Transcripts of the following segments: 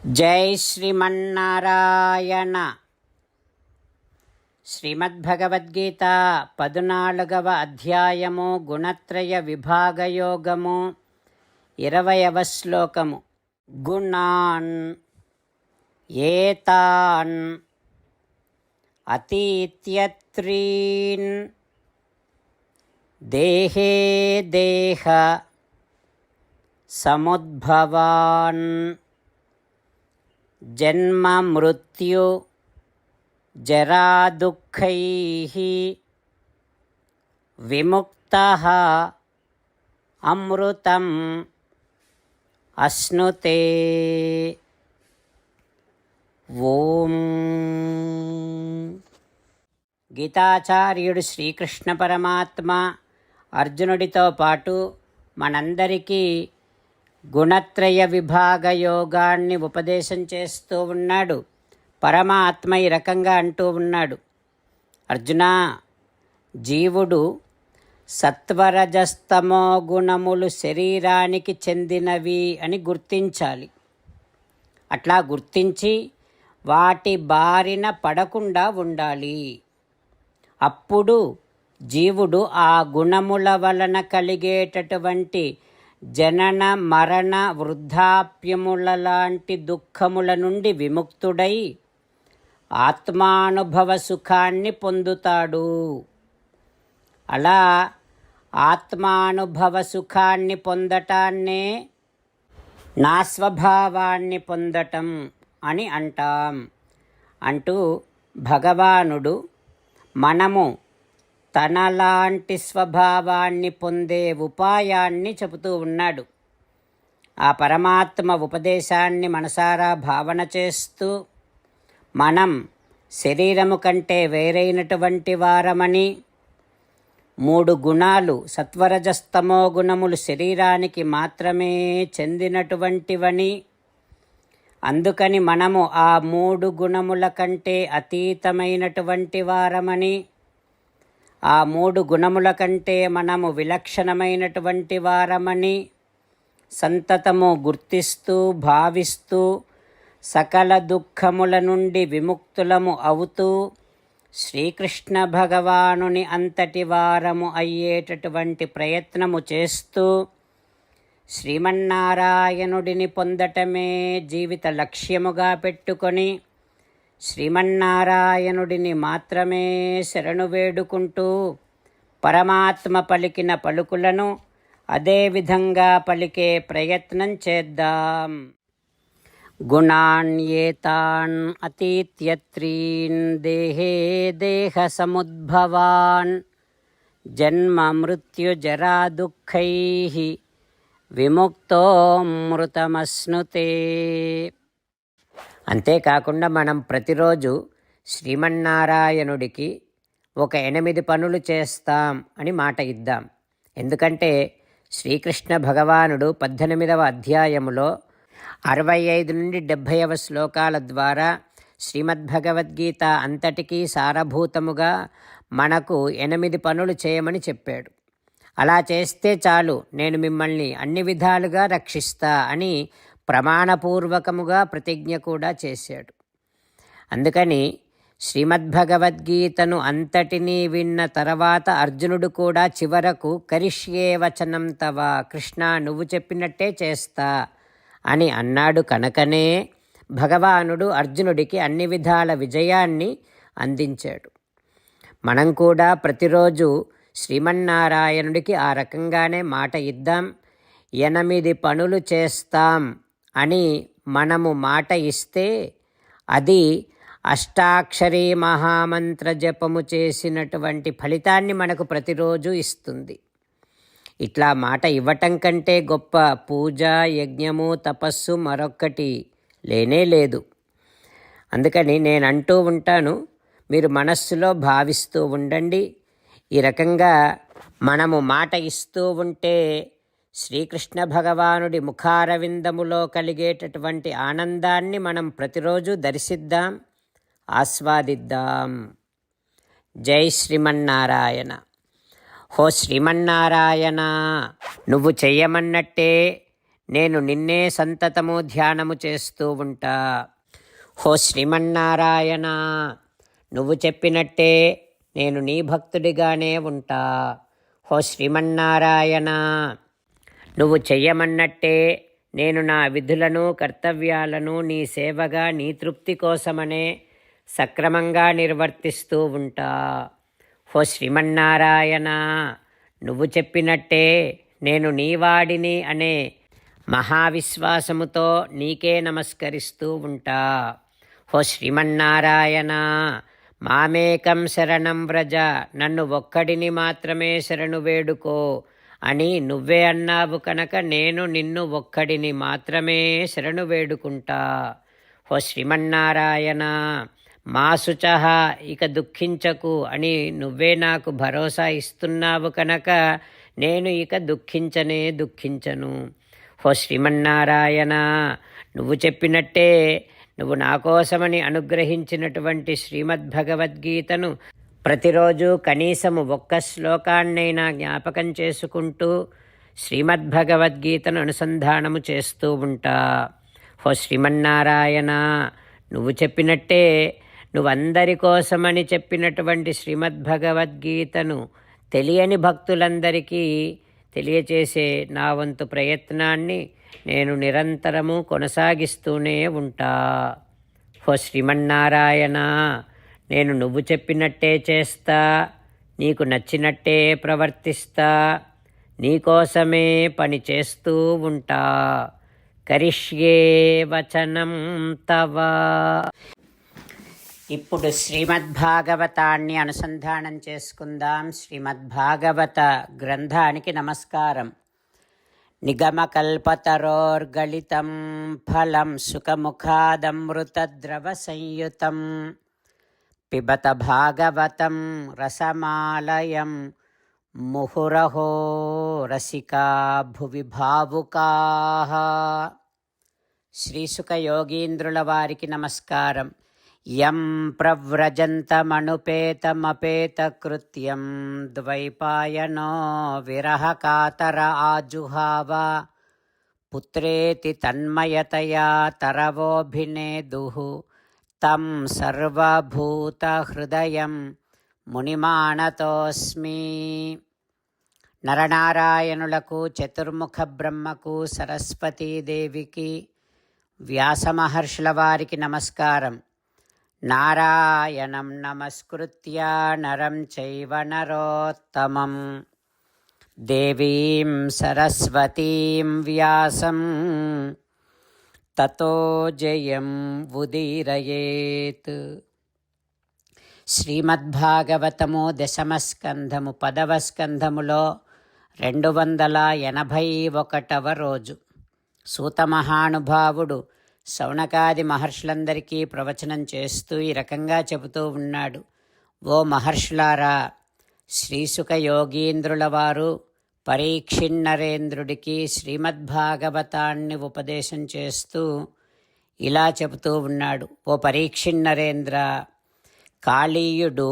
జై శ్రీమన్నారాయణ. శ్రీమద్భగవద్గీత 14వ అధ్యాయము గుణత్రయ విభాగయోగము 20వ శ్లోకము. గుణాన్ ఏతాన్ అతీత్యత్రీన్ దేహే దేహ సముద్భవాన్ జన్మ మృత్యు జరా దుఃఖైః విముక్తః అమృతం అశ్నుతే. ఓం. గీతాచార్యుడు శ్రీకృష్ణ పరమాత్మ అర్జునుడితో పాటు మనందరికీ గుణత్రయ విభాగ యోగాన్ని ఉపదేశం చేస్తూ ఉన్నాడు. పరమాత్మ ఈ రకంగా అంటూ ఉన్నాడు, అర్జునా, జీవుడు సత్వరజస్తమో గుణములు శరీరానికి చెందినవి అని గుర్తించాలి. అట్లా గుర్తించి వాటి బారిన పడకుండా ఉండాలి. అప్పుడు జీవుడు ఆ గుణముల వలన కలిగేటటువంటి జనన మరణ వృద్ధాప్యముల లాంటి దుఃఖముల నుండి విముక్తుడై ఆత్మానుభవ సుఖాన్ని పొందుతాడు. అలా ఆత్మానుభవ సుఖాన్ని పొందటాన్నే నా స్వభావాన్ని పొందటం అని అంటాం. అంటూ భగవానుడు మనము తనలాంటి స్వభావాన్ని పొందే ఉపాయాన్ని చెబుతూ ఉన్నాడు. ఆ పరమాత్మ ఉపదేశాన్ని మనసారా భావన చేస్తూ మనం శరీరము కంటే వేరైనటువంటి వారమని, 3 గుణాలు సత్వరజస్తమో గుణములు శరీరానికి మాత్రమే చెందినటువంటివని, అందుకని మనము ఆ 3 గుణముల కంటే అతీతమైనటువంటి వారమని, ఆ 3 గుణముల కంటే మనము విలక్షణమైనటువంటి వారమని సంతతము గుర్తిస్తూ భావిస్తూ సకల దుఃఖముల నుండి విముక్తులము అవుతూ శ్రీకృష్ణ భగవానుని అంతటి వారము అయ్యేటటువంటి ప్రయత్నము చేస్తూ శ్రీమన్నారాయణుడిని పొందటమే జీవిత లక్ష్యముగా పెట్టుకొని శ్రీమన్నారాయణుడిని మాత్రమే శరణు వేడుకుంటూ పరమాత్మ పలికిన పలుకులను అదేవిధంగా పలికే ప్రయత్నం చేద్దాం. గుణాన్ ఏతాన్ అతీత్యత్రీన్ దేహే దేహ సముద్భవాన్ జన్మ మృత్యు జరా దుఃఖైః విముక్తోమృతమశ్నుతే. అంతేకాకుండా మనం ప్రతిరోజు శ్రీమన్నారాయణుడికి ఒక 8 పనులు చేస్తాం అని మాట ఇద్దాం. ఎందుకంటే శ్రీకృష్ణ భగవానుడు 18వ అధ్యాయములో 65 నుండి 70వ శ్లోకాల ద్వారా శ్రీమద్భగవద్గీత అంతటికీ సారభూతముగా మనకు 8 పనులు చేయమని చెప్పాడు. అలా చేస్తే చాలు, నేను మిమ్మల్ని అన్ని విధాలుగా రక్షిస్తా అని ప్రమాణపూర్వకముగా ప్రతిజ్ఞ కూడా చేశాడు. అందుకని శ్రీమద్భగవద్గీతను అంతటినీ విన్న తర్వాత అర్జునుడు కూడా చివరకు కరిష్యే వచనం తవ, కృష్ణ నువ్వు చెప్పినట్టే చేస్తా అని అన్నాడు. కనుకనే భగవానుడు అర్జునుడికి అన్ని విధాల విజయాన్ని అందించాడు. మనం కూడా ప్రతిరోజు శ్రీమన్నారాయణుడికి ఆ రకంగానే మాట ఇద్దాం. 8 పనులు చేస్తాం అని మనము మాట ఇస్తే అది అష్టాక్షరీ మహామంత్ర జపము చేసినటువంటి ఫలితాన్ని మనకు ప్రతిరోజు ఇస్తుంది. ఇట్లా మాట ఇవ్వటం కంటే గొప్ప పూజ, యజ్ఞము, తపస్సు మరొక్కటి లేనే లేదు. అందుకని నేను అంటూ ఉంటాను, మీరు మనస్సులో భావిస్తూ ఉండండి. ఈ రకంగా మనము మాట ఇస్తూ ఉంటే శ్రీకృష్ణ భగవానుడి ముఖారవిందములో కలిగేటటువంటి ఆనందాన్ని మనం ప్రతిరోజు దర్శిద్దాం, ఆస్వాదిద్దాం. జై శ్రీమన్నారాయణ. హో శ్రీమన్నారాయణ, నువ్వు చెయ్యమన్నట్టే నేను నిన్నే సంతతము ధ్యానము చేస్తూ ఉంటా. హో శ్రీమన్నారాయణ, నువ్వు చెప్పినట్టే నేను నీ భక్తుడిగానే ఉంటా. హో శ్రీమన్నారాయణ, నువ్వు చెయ్యమన్నట్టే నేను నా విధులను కర్తవ్యాలను నీ సేవగా నీ తృప్తి కోసమనే సక్రమంగా నిర్వర్తిస్తూ ఉంటా. హో శ్రీమన్నారాయణ, నువ్వు చెప్పినట్టే నేను నీవాడిని అనే మహావిశ్వాసముతో నీకే నమస్కరిస్తూ ఉంటా. హో శ్రీమన్నారాయణ, మామేకం శరణం వ్రజ, నన్ను ఒక్కడిని మాత్రమే శరణు వేడుకో అని నువ్వే అన్నావు కనుక నేను నిన్ను ఒక్కడిని మాత్రమే శరణు వేడుకుంటా. హో శ్రీమన్నారాయణ, మా శుచః, ఇక దుఃఖించకు అని నువ్వే నాకు భరోసా ఇస్తున్నావు కనుక నేను ఇక దుఃఖించను. హో శ్రీమన్నారాయణ, నువ్వు చెప్పినట్టే నువ్వు నా కోసమని అనుగ్రహించినటువంటి శ్రీమద్భగవద్గీతను ప్రతిరోజు కనీసము ఒక్క శ్లోకాన్నైనా జ్ఞాపకం చేసుకుంటూ శ్రీమద్భగవద్గీతను అనుసంధానము చేస్తూ ఉంటా. హో శ్రీమన్నారాయణ, నువ్వు చెప్పినట్టే నువ్వందరి కోసమని చెప్పినటువంటి శ్రీమద్భగవద్గీతను తెలియని భక్తులందరికీ తెలియచేసే నా వంతు ప్రయత్నాన్ని నేను నిరంతరము కొనసాగిస్తూనే ఉంటా. హో శ్రీమన్నారాయణ, నేను నువ్వు చెప్పినట్టే చేస్తా, నీకు నచ్చినట్టే ప్రవర్తిస్తా, నీకోసమే పని చేస్తూ ఉంటా. కరిష్యే వచనం తవ. ఇప్పుడు శ్రీమద్భాగవతాన్ని అనుసంధానం చేసుకుందాం. శ్రీమద్భాగవత గ్రంథానికి నమస్కారం. నిగమకల్పతరోర్గళితం ఫలం సుఖముఖాదమృతద్రవ సంయుతం పిబత భాగవతం రసమాలయం ముహురహో రసికా భువి భావుకాః. శ్రీసుఖ యోగీంద్రుల వారికి నమస్కారం. యం ప్రవ్రజంతమనుపేతమపేతకృత్యం ద్వైపాయనో విరహకాతర ఆజుహావ పుత్రేతి తన్మయతయా తరవోభినేదుః తం సర్వభూతహృదయం మునిమానతోస్మి. నరనారాయణులకు, చతుర్ముఖ బ్రహ్మకు, సరస్వతీదేవికి, వ్యాసమహర్షుల వారికి నమస్కారం. నారాయణం నమస్కృత్య నరం చైవ నరోత్తమం దేవీం సరస్వతీం వ్యాసం తతో జయం ఉదీరయేత్. శ్రీమద్భాగవతము దశమస్కంధము 10వ స్కంధములో 281వ రోజు. సూత మహానుభావుడు శౌనకాది మహర్షులందరికీ ప్రవచనం చేస్తూ ఈ రకంగా చెబుతూ ఉన్నాడు. ఓ మహర్షులారా, శ్రీసుఖ యోగీంద్రుల వారు పరీక్షిన్నరేంద్రుడికి శ్రీమద్భాగవతాన్ని ఉపదేశం చేస్తూ ఇలా చెబుతూ ఉన్నాడు. ఓ పరీక్షిన్నరేంద్ర, కాళీయుడు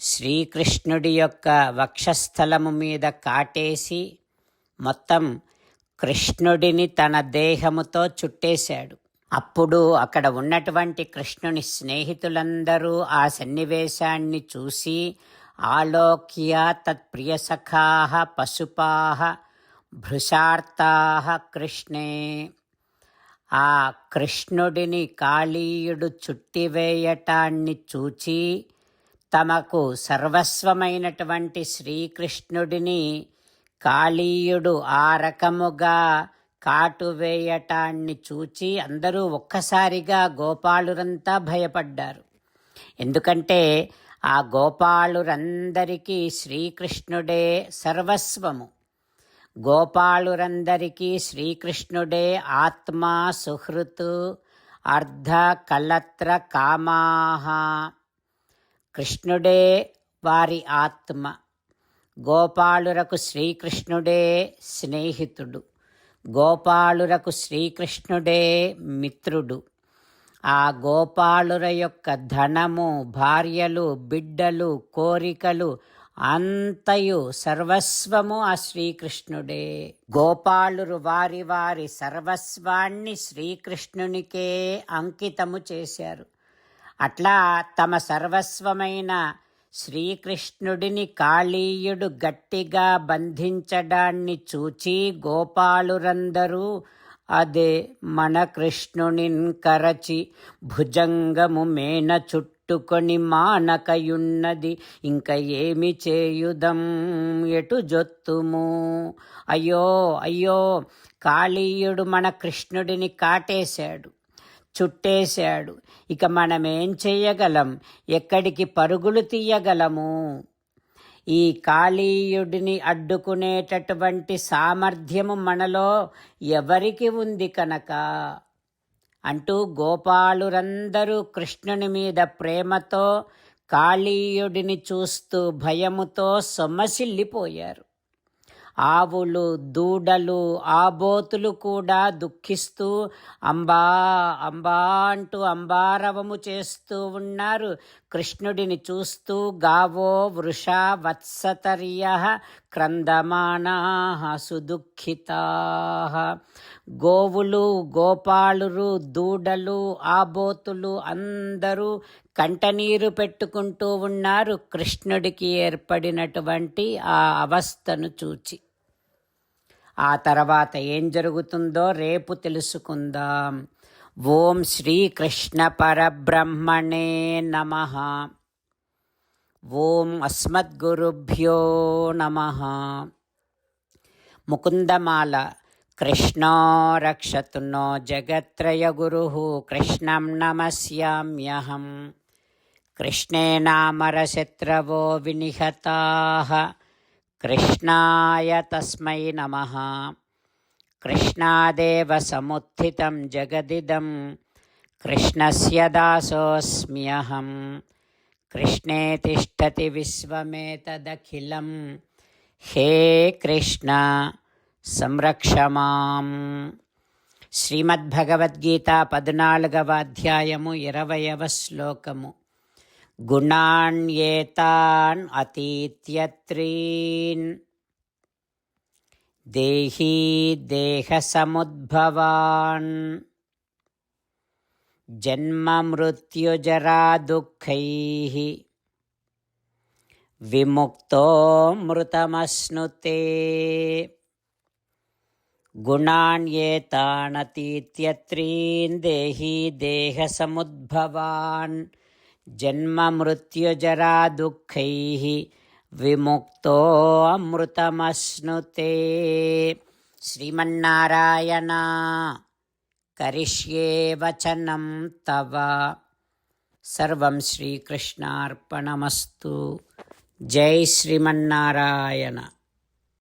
శ్రీకృష్ణుడి యొక్క వక్షస్థలము మీద కాటేసి మొత్తం కృష్ణుడిని తన దేహముతో చుట్టేశాడు. అప్పుడు అక్కడ ఉన్నటువంటి కృష్ణుని స్నేహితులందరూ ఆ సన్నివేశాన్ని చూసి ఆలోక్య తత్ప్రియసఖాః పశుపాః భృశార్తాః కృష్ణే, ఆ కృష్ణుడిని కాళీయుడు చుట్టివేయటాన్ని చూచి తమకు సర్వస్వమైనటువంటి శ్రీకృష్ణుడిని కాళీయుడు ఆ రకముగా కాటువేయటాన్ని చూచి అందరూ ఒక్కసారిగా గోపాలురంతా భయపడ్డారు. ఎందుకంటే ఆ గోపాలురందరికీ శ్రీకృష్ణుడే సర్వస్వము. గోపాలురందరికీ శ్రీకృష్ణుడే ఆత్మా సుహృతు అర్ధ కలత్ర కామాః. కృష్ణుడే వారి ఆత్మ. గోపాలురకు శ్రీకృష్ణుడే స్నేహితుడు. గోపాలురకు శ్రీకృష్ణుడే మిత్రుడు. ఆ గోపాలుర యొక్క ధనము, భార్యలు, బిడ్డలు, కోరికలు అంతయు సర్వస్వము ఆ శ్రీకృష్ణుడే. గోపాలురు వారి వారి సర్వస్వాన్ని శ్రీకృష్ణునికే అంకితము చేశారు. అట్లా తమ సర్వస్వమైన శ్రీకృష్ణుడిని కాళీయుడు గట్టిగా బంధించడాన్ని చూచి గోపాలురందరూ అదే మన కృష్ణునిన్ కరచి భుజంగము మేన చుట్టుకొని మానకయున్నది ఇంక ఏమి చేయుదం ఎటు జొత్తుము. అయ్యో అయ్యో, కాళీయుడు మన కృష్ణుడిని కాటేశాడు, చుట్టేశాడు. ఇక మనమేం చెయ్యగలం? ఎక్కడికి పరుగులు తీయగలము? ఈ కాళీయుడిని అడ్డుకునేటటువంటి సామర్థ్యము మనలో ఎవరికి ఉంది కనుక అంటూ గోపాలురందరూ కృష్ణుని మీద ప్రేమతో కాళీయుడిని చూస్తూ భయముతో సొమ్మసిల్లిపోయారు. ఆవులు, దూడలు, ఆబోతులు కూడా దుఃఖిస్తూ అంబా అంబా అంటూ అంబారవము చేస్తూ ఉన్నారు. కృష్ణుడిని చూస్తూ గావో వృషా వత్సతర్యః క్రందమానాః సుదుఃఖితాః. గోవులు, గోపాలురు, దూడలు, ఆబోతులు అందరూ కంటనీరు పెట్టుకుంటూ ఉన్నారు కృష్ణుడికి ఏర్పడినటువంటి ఆ అవస్థను చూచి. ఆ తర్వాత ఏం జరుగుతుందో రేపు తెలుసుకుందాం. ఓం శ్రీకృష్ణ పరబ్రహ్మణే నమః. ఓం అస్మద్గురుభ్యో నమః. ముకుందమాల. కృష్ణో రక్షతు నో జగత్రయగురుః కృష్ణం నమస్యామ్యహం. కృష్ణేనామరశత్రవో వినిహతాః కృష్ణాయ తస్మై నమః. కృష్ణాదేవ సముత్థితం జగదిదం కృష్ణస్య దాసోస్మ్యహం. కృష్ణే తిష్టతి విశ్వమేతదఖిలం. హే కృష్ణ సంరక్ష మాం. శ్రీమద్భగవద్గీత 14వ అధ్యాయము 20వ శ్లోకము. గుణాన్యేతాన్ అతీత్యత్రీన్ దేహీ దేహసముద్భవాన్ జన్మ మృత్యుజరా దుఃఖైః విముక్తో మృతమశ్నుతే. గుణాన్యేతానతీత్యత్రీన్ దేహీ దేహసముద్భవాన్ జన్మ మృత్యుజరా దుఃఖైః విముక్తో అమృతమశ్నుతే. శ్రీమన్నారాయణ కరిష్యే వచనం తవ. సర్వం శ్రీకృష్ణార్పణమస్తు. జై శ్రీమన్నారాయణ.